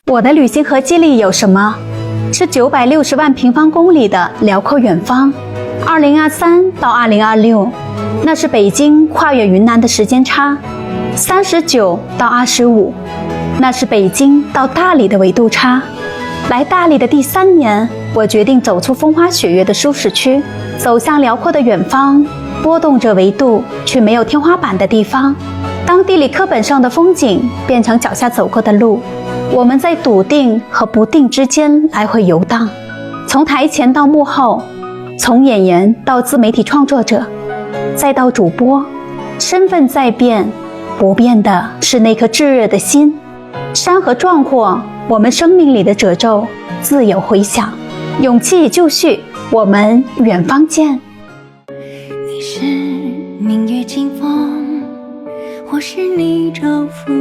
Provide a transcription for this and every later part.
我的旅行和激励有什么？是960万平方公里的辽阔远方。2023到2026，那是北京跨越云南的时间差；39到25，那是北京到大理的纬度差。来大理的第3年，我决定走出风花雪月的舒适区，走向辽阔的远方，波动着纬度却没有天花板的地方。当地理课本上的风景变成脚下走过的路，我们在笃定和不定之间来回游荡，从台前到幕后，从演员到自媒体创作者，再到主播，身份在变，不变的是那颗炙热的心。山河壮阔，我们生命里的褶皱自有回响。勇气与就绪，我们远方见。你是明月清风，或是你昼伏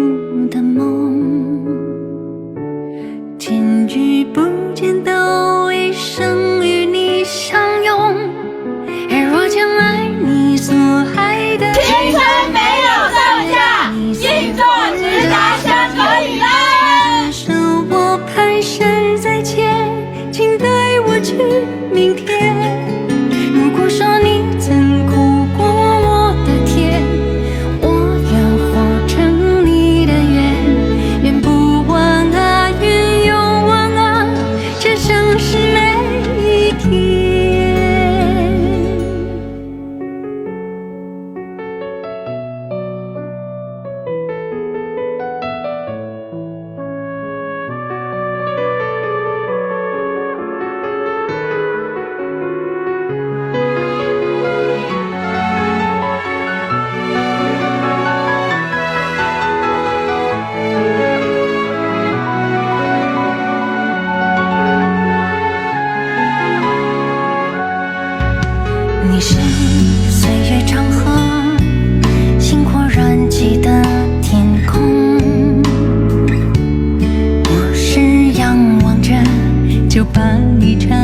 的梦，见与不见都一生与你相拥。而若将爱你所爱的青春没有上下，硬座直达山河以南。手我蹒跚在前，请带我去明天。如果说你曾苦过我的甜，我愿活成你的愿。愿不忘啊，愿永忘啊，这城市每一天。你是岁月长河，星火燃起的天空。我是仰望着，就把你缠